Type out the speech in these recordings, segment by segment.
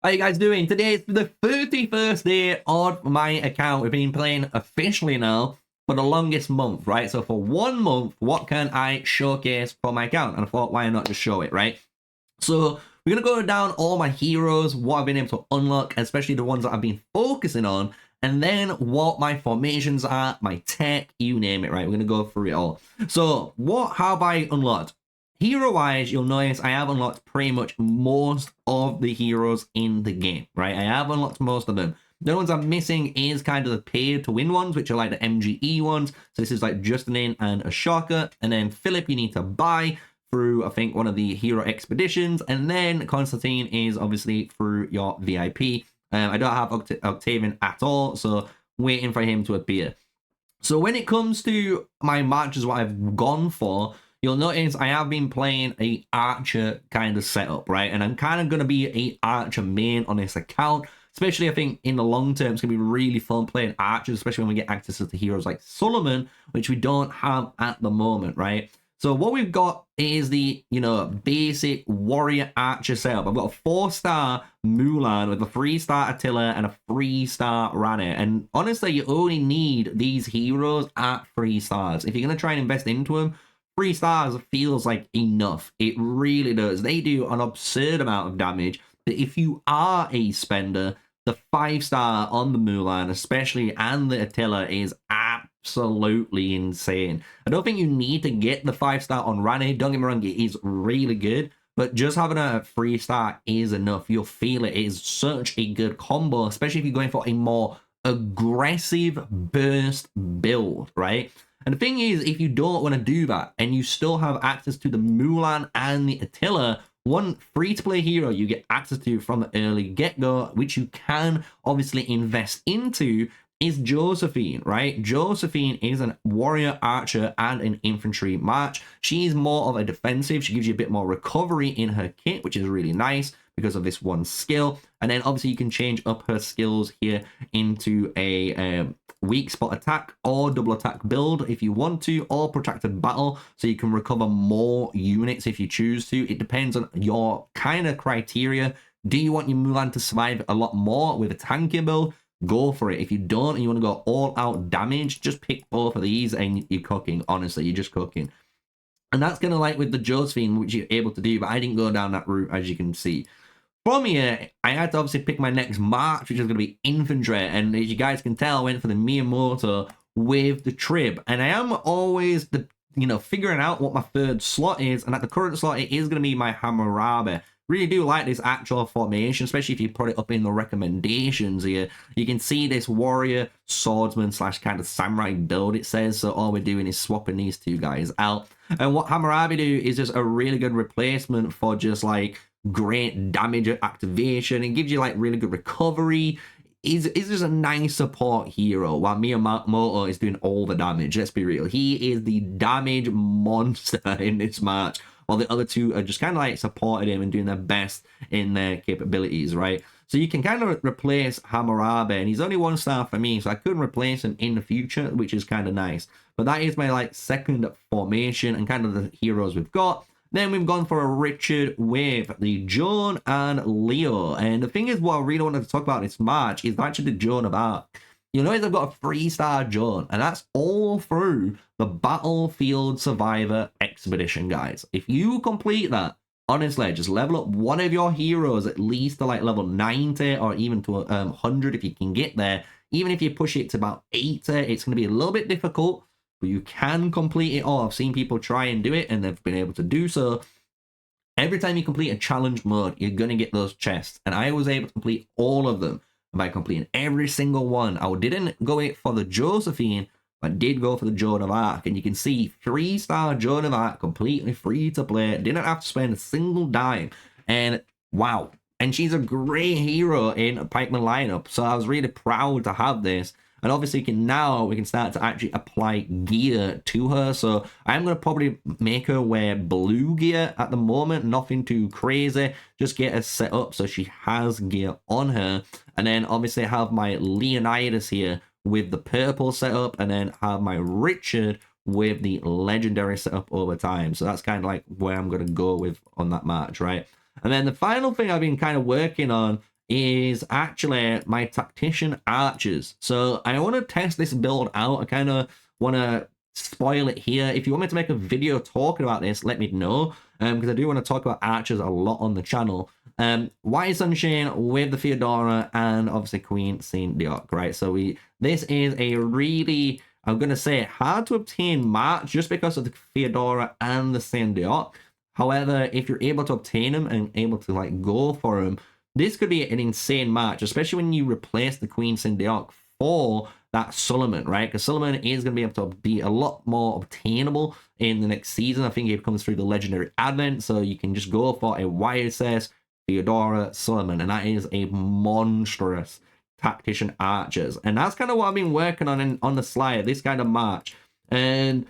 How you guys doing? Today is the 31st day on my account. We've been playing officially now for the longest month, right? So for 1 month, what can I showcase for my account? And I thought, why not just show it, right? So we're going to go down all my heroes, what I've been able to unlock, especially the ones that I've been focusing on, and then what my formations are, my tech, you name it, right? We're going to go through it all. So what have I unlocked? Hero-wise, you'll notice I have unlocked pretty much most of the heroes in the game, right? I have unlocked most of them. The ones I'm missing is kind of the pay-to-win ones, which are like the MGE ones. So this is like Justin and Ashoka. And then Philip, you need to buy through, I think, one of the hero expeditions. And then Constantine is obviously through your VIP. I don't have Octavian at all, so waiting for him to appear. So when it comes to my matches, what I've gone for, you'll notice I have been playing a archer kind of setup, right? And I'm kind of going to be a archer main on this account. Especially, I think, in the long term, it's going to be really fun playing archers, especially when we get access to heroes like Solomon, which we don't have at the moment, right? So what we've got is the, basic warrior archer setup. I've got a 4-star Mulan with a 3-star Attila and a 3-star Rana. And honestly, you only need these heroes at 3 stars. If you're going to try and invest into them, 3 stars feels like enough. It really does. They do an absurd amount of damage. But if you are a spender, the 5-star on the Mulan, especially, and the Attila is absolutely insane. I don't think you need to get the 5-star on Rani. Don't get me wrong, it is really good. But just having a 3-star is enough. You'll feel it. It is such a good combo, especially if you're going for a more aggressive burst build, right? And the thing is, if you don't want to do that and you still have access to the Mulan and the Attila, one free-to-play hero you get access to from the early get-go, which you can obviously invest into, is Josephine, right? Josephine is a warrior archer and an infantry match. She's more of a defensive. She gives you a bit more recovery in her kit, which is really nice because of this one skill. And then obviously you can change up her skills here into a weak spot attack or double attack build if you want to, or protracted battle, so you can recover more units if you choose to. It depends on your kind of criteria. Do you want your Mulan to survive a lot more with a tankier build? Go for it. If you don't and you want to go all out damage, just pick both of these and you're cooking. Honestly, you're just cooking. And that's kind of like with the Josephine, which you're able to do, but I didn't go down that route, as you can see. From here, I had to obviously pick my next march, which is going to be infantry. And as you guys can tell, I went for the Miyamoto with the Trib. And I am always, figuring out what my third slot is. And at the current slot, it is going to be my Hammurabi. Really do like this actual formation, especially if you put it up in the recommendations here. You can see this warrior, swordsman / kind of samurai build, it says. So all we're doing is swapping these two guys out. And what Hammurabi do is just a really good replacement for just like great damage activation. It gives you like really good recovery. Is just a nice support hero while Miyamoto is doing all the damage. Let's be real, he is the damage monster in this match, while the other two are just kind of like supporting him and doing their best in their capabilities, right? So you can kind of replace Hammurabi, and he's only 1-star for me, so I couldn't replace him in the future, which is kind of nice. But that is my like second formation and kind of the heroes we've got. Then we've gone for a Richard with the Joan and Leo. And the thing is, what I really wanted to talk about this match is actually the Joan of Arc. You'll notice I've got a 3-star Joan, and that's all through the Battlefield Survivor Expedition, guys. If you complete that, honestly, just level up one of your heroes at least to like level 90 or even to 100 if you can get there. Even if you push it to about 80, it's going to be a little bit difficult, but you can complete it all. I've seen people try and do it, and they've been able to do so. Every time you complete a challenge mode, you're going to get those chests, and I was able to complete all of them by completing every single one. I didn't go for the Josephine, but did go for the Joan of Arc, and you can see 3-star Joan of Arc, completely free to play, didn't have to spend a single dime, and wow. And she's a great hero in a Pikeman lineup, so I was really proud to have this. And obviously we can start to actually apply gear to her. So I'm going to probably make her wear blue gear at the moment. Nothing too crazy. Just get her set up so she has gear on her. And then obviously have my Leonidas here with the purple setup. And then have my Richard with the legendary setup over time. So that's kind of like where I'm going to go with on that match, right? And then the final thing I've been kind of working on is actually my tactician archers. So I want to test this build out. I kind of want to spoil it here. If you want me to make a video talking about this, let me know, because I do want to talk about archers a lot on the channel. White Sunshine with the Theodora and obviously Queen Signet, right? So this is a really, I'm gonna say, hard to obtain match just because of the Theodora and the Signet. However, if you're able to obtain them and able to like go for them, this could be an insane match, especially when you replace the Queen Signet for that Solomon, right? Because Solomon is going to be able to be a lot more obtainable in the next season. I think it comes through the Legendary Advent, so you can just go for a YSS, Theodora, Solomon, and that is a monstrous tactician archers. And that's kind of what I've been working on the slide, this kind of march. And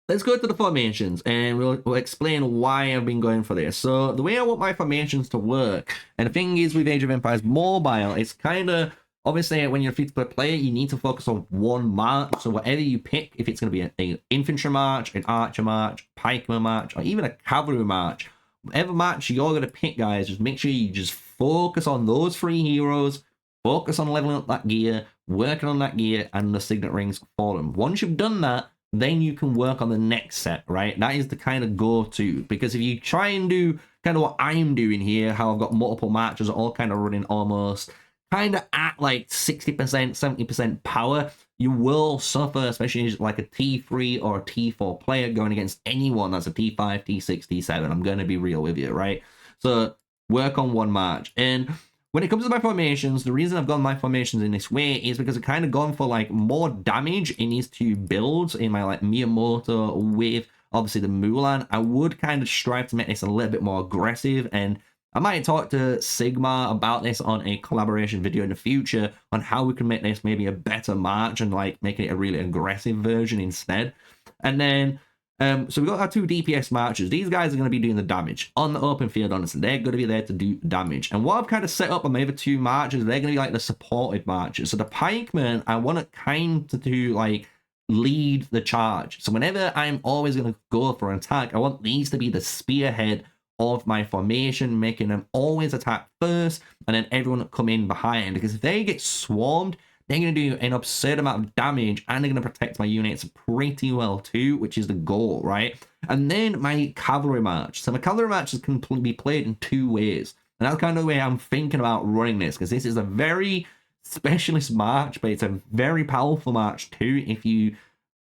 let's go to the formations, and we'll explain why I've been going for this. So the way I want my formations to work, and the thing is with Age of Empires Mobile, it's kind of, obviously when you're a free-to-play player, you need to focus on one march. So whatever you pick, if it's going to be an infantry march, an archer march, pikeman march, or even a cavalry march, whatever march you're going to pick, guys, just make sure you just focus on those 3 heroes, focus on leveling up that gear, working on that gear, and the Signet Rings for them. Once you've done that, then you can work on the next set, right? That is the kind of go-to, because if you try and do kind of what I'm doing here, how I've got multiple matches all kind of running almost kind of at like 60%, 70% power, you will suffer, especially as like a T3 or a T4 player going against anyone that's a T5, T6, T7. I'm going to be real with you, right? So work on one march. And when it comes to my formations, the reason I've gone my formations in this way is because I've kind of gone for like more damage in these 2 builds in my like Miyamoto with obviously the Mulan. I would kind of strive to make this a little bit more aggressive, and I might talk to Sigma about this on a collaboration video in the future on how we can make this maybe a better march and like making it a really aggressive version instead. And then so we've got our 2 DPS marches. These guys are going to be doing the damage on the open field, honestly. They're going to be there to do damage. And what I've kind of set up on my other 2 marches, they're going to be like the supported marches. So the pikemen, I want to kind of do like lead the charge. So whenever I'm always going to go for an attack, I want these to be the spearhead of my formation, making them always attack first and then everyone come in behind. Because if they get swarmed, they're going to do an absurd amount of damage, and they're going to protect my units pretty well too, which is the goal, right? And then my cavalry march. So my cavalry march can be played in 2 ways. And that's kind of the way I'm thinking about running this, because this is a very specialist march, but it's a very powerful march too if you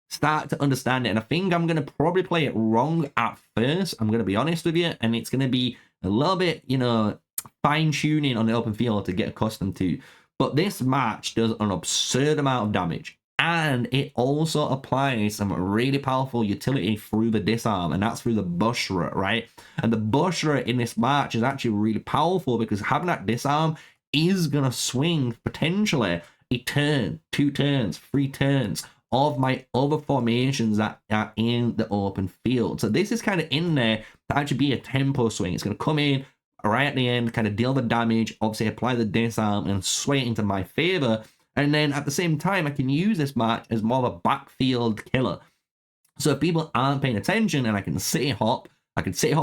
start to understand it. And I think I'm going to probably play it wrong at first, I'm going to be honest with you, and it's going to be a little bit, you know, fine-tuning on the open field to get accustomed to. But this match does an absurd amount of damage, and it also applies some really powerful utility through the disarm, and that's through the Bushra, right? And the Bushra in this match is actually really powerful because having that disarm is going to swing potentially a turn, 2 turns, 3 turns of my other formations that are in the open field. So this is kind of in there to actually be a tempo swing. It's going to come in right at the end, kind of deal the damage, obviously apply the disarm and sway it into my favor. And then at the same time, I can use this match as more of a backfield killer. So if people aren't paying attention, and I can city hop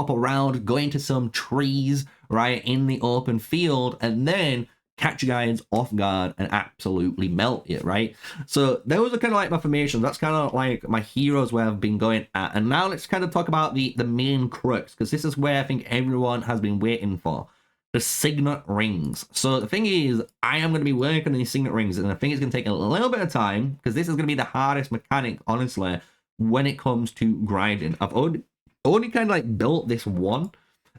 around, go into some trees, right, in the open field, and then catch you guys off guard and absolutely melt it, right? So those are kind of like my formations. That's kind of like my heroes where I've been going at. And now let's kind of talk about the main crux, because this is where I think everyone has been waiting for. The Signet Rings. So the thing is, I am going to be working on these Signet Rings, and I think it's going to take a little bit of time, because this is going to be the hardest mechanic, honestly, when it comes to grinding. I've only kind of like built this one,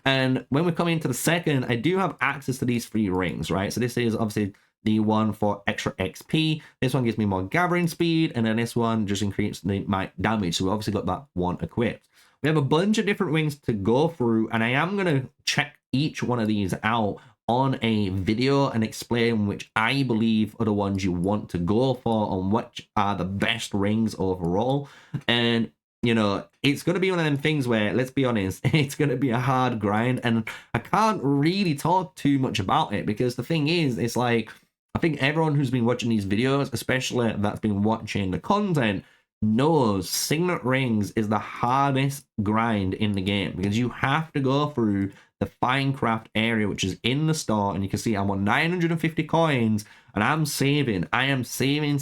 and when we come into the second, I do have access to these 3 rings, right? So this is obviously the one for extra XP. This one gives me more gathering speed, and then this one just increases my damage. So we obviously got that one equipped. We have a bunch of different rings to go through, and I am going to check each one of these out on a video and explain which I believe are the ones you want to go for and which are the best rings overall. And you know, it's going to be one of them things where, let's be honest, it's going to be a hard grind, and I can't really talk too much about it, because the thing is, it's like, I think everyone who's been watching these videos, especially that's been watching the content, knows Signet Rings is the hardest grind in the game because you have to go through the Finecraft area, which is in the store, and you can see I'm on 950 coins, and I'm saving. I am saving.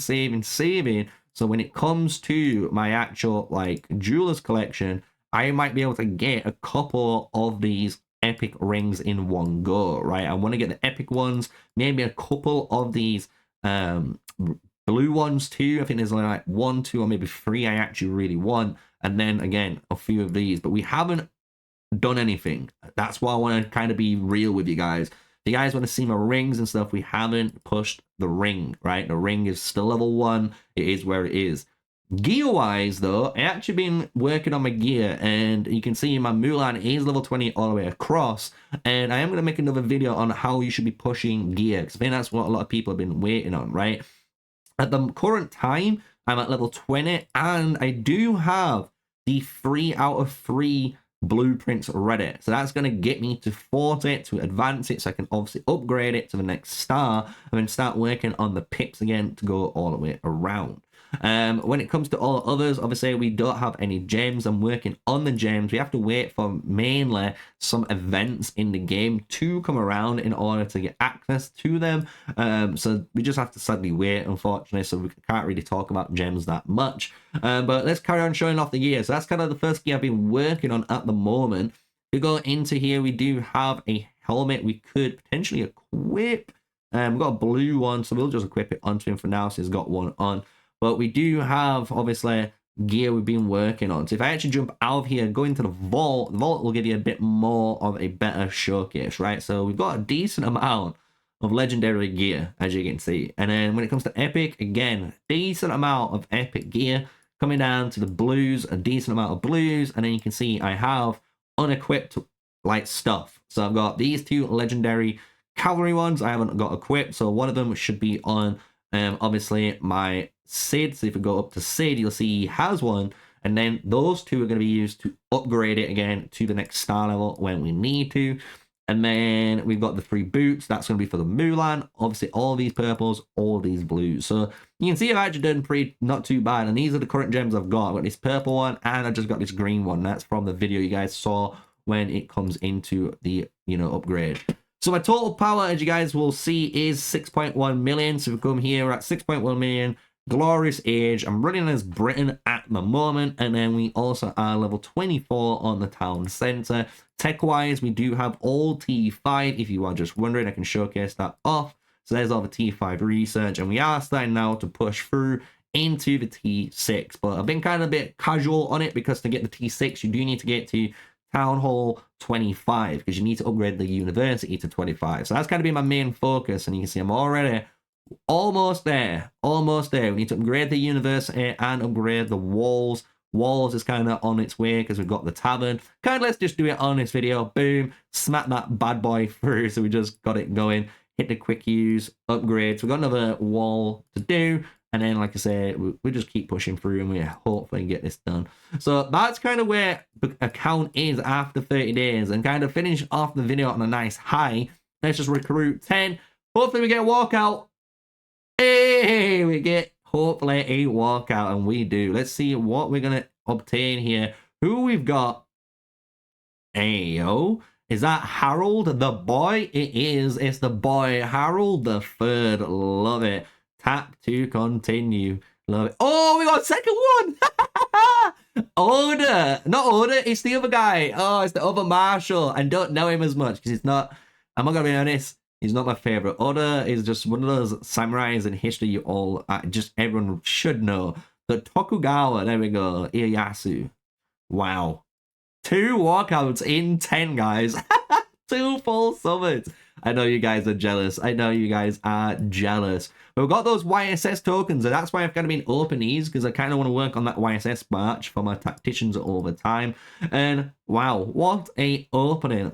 So when it comes to my actual like jewelers collection, I might be able to get a couple of these epic rings in one go, right? I want to get the epic ones, maybe a couple of these blue ones too. I think there's only like 1, 2, or maybe 3 I actually really want, and then again a few of these, but we haven't done anything. That's why I want to kind of be real with you guys. If you guys want to see my rings and stuff, we haven't pushed the ring, right? The ring is still level 1. It is where it is. Gear wise though, I actually been working on my gear, and you can see my Mulan is level 20 all the way across, and I am going to make another video on how you should be pushing gear, because I think that's what a lot of people have been waiting on, right? At the current time, I'm at level 20, and I do have the 3 out of 3 blueprints ready. So that's going to get me to 40 to advance it, so I can obviously upgrade it to the next star, and then start working on the pips again to go all the way around. When it comes to all others, obviously we don't have any gems. I'm working on the gems. We have to wait for mainly some events in the game to come around in order to get access to them. So we just have to sadly wait, unfortunately, so we can't really talk about gems that much. But let's carry on showing off the gear. So that's kind of the first gear I've been working on at the moment. To go into here, we do have a helmet we could potentially equip. We've got a blue one, so we'll just equip it onto him for now, so he's got one on. But we do have, obviously, gear we've been working on. So if I actually jump out of here, go into the vault will give you a bit more of a better showcase, right? So we've got a decent amount of legendary gear, as you can see. And then when it comes to epic, again, decent amount of epic gear. Coming down to the blues, a decent amount of blues. And then you can see I have unequipped, like, stuff. So I've got these 2 legendary cavalry ones I haven't got equipped. So one of them should be on, obviously, my Sid. So if we go up to Sid, you'll see he has one, and then those 2 are going to be used to upgrade it again to the next star level when we need to. And then we've got the 3 boots. That's going to be for the Mulan. Obviously, all these purples, all these blues. So you can see I've actually done not too bad. And these are the current gems I've got. I've got this purple one, and I just got this green one. That's from the video you guys saw when it comes into the, upgrade. So my total power, as you guys will see, is 6.1 million. So we come here, we're at 6.1 million. Glorious age. I'm running as Britain at the moment, and then we also are level 24 on the town center. Tech wise, we do have all T5. If you are just wondering, I can showcase that off. So there's all the T5 research, and we are starting now to push through into the T6. But I've been kind of a bit casual on it, because to get the T6 you do need to get to Town Hall 25, because you need to upgrade the university to 25. So that's kind of been my main focus, and you can see I'm already almost there. We need to upgrade the university and upgrade the walls. Walls is kind of on its way, because we've got the tavern. Let's just do it on this video. Boom, smack that bad boy through. So we just got it going. Hit the quick use, upgrade. So we've got another wall to do, and then, like I say, we just keep pushing through, and we hopefully get this done. So that's kind of where the account is after 30 days, and kind of finish off the video on a nice high. Let's just recruit 10. Hopefully we get a walkout. Hey, we get hopefully a walkout, and we do. Let's see what we're gonna obtain here. Who we've got? Ayo, is that Harold the boy? It is. It's the boy Harold the Third. Love it. Tap to continue. Love it. Oh, we got a second one. Oda, not Oda. It's the other guy. Oh, it's the other Marshal. I don't know him as much because he's not. I'm not gonna be honest. He's not my favorite. Oda is just one of those samurais in history you all, just everyone should know. The Tokugawa, there we go, Ieyasu. Wow. 2 walkouts in 10, guys. 2 full summons. I know you guys are jealous. But we've got those YSS tokens, and that's why I've kind of been opening these, because I kind of want to work on that YSS march for my tacticians over time. And wow, what a opening.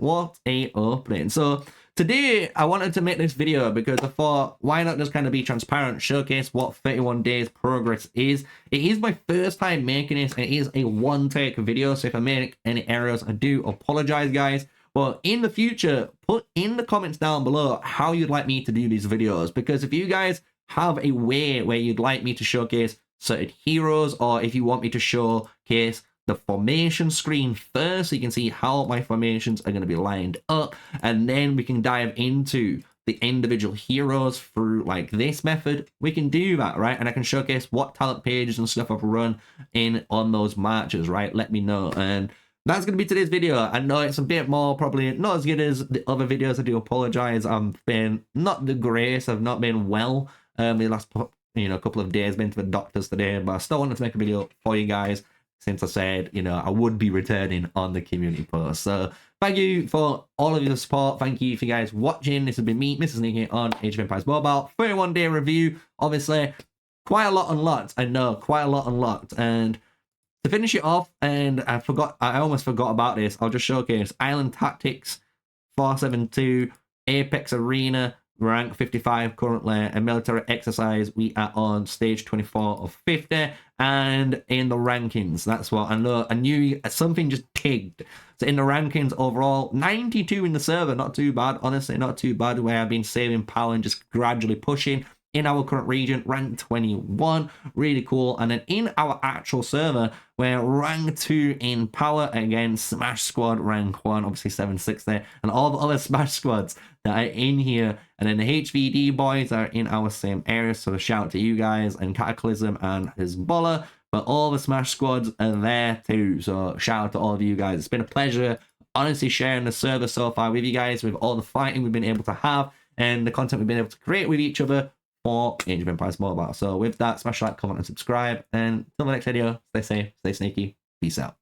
So today, I wanted to make this video because I thought, why not just kind of be transparent, showcase what 31 days progress is. It is my first time making this, and it is a one-take video, so if I make any errors, I do apologize, guys. But in the future, put in the comments down below how you'd like me to do these videos, because if you guys have a way where you'd like me to showcase certain heroes, or if you want me to showcase the formation screen first, so you can see how my formations are going to be lined up, and then we can dive into the individual heroes through like this method, we can do that, right? And I can showcase what talent pages and stuff I've run in on those matches, right? Let me know. And that's going to be today's video. I know it's a bit more, probably not as good as the other videos. I do apologize. I've been not the greatest. I've not been well the last, couple of days. Been to the doctors today, but I still wanted to make a video for you guys since I said, I would be returning on the community post. So thank you for all of your support. Thank you for you guys watching. This has been me, MrSneakyy, on Age of Empires Mobile. 31-day review. Obviously, quite a lot unlocked. I know, quite a lot unlocked. And to finish it off, and I almost forgot about this, I'll just showcase Island Tactics 472, Apex Arena, rank 55 currently, and military exercise, we are on stage 24 of 50, and in the rankings, that's what I know. I knew something just tigged. So in the rankings overall, 92 in the server, not too bad, honestly, not too bad, where I've been saving power and just gradually pushing. In our current region, rank 21, really cool. And then in our actual server, we're rank 2 in power, again, Smash Squad rank 1, obviously 760, and all the other Smash Squads that are in here. And then the HVD boys are in our same area, so shout out to you guys, and Cataclysm and Hezbollah, but all the Smash Squads are there too, so shout out to all of you guys. It's been a pleasure, honestly, sharing the server so far with you guys, with all the fighting we've been able to have, and the content we've been able to create with each other for Age of Empires Mobile. So with that, smash like, comment, and subscribe. And until the next video, stay safe, stay sneaky. Peace out.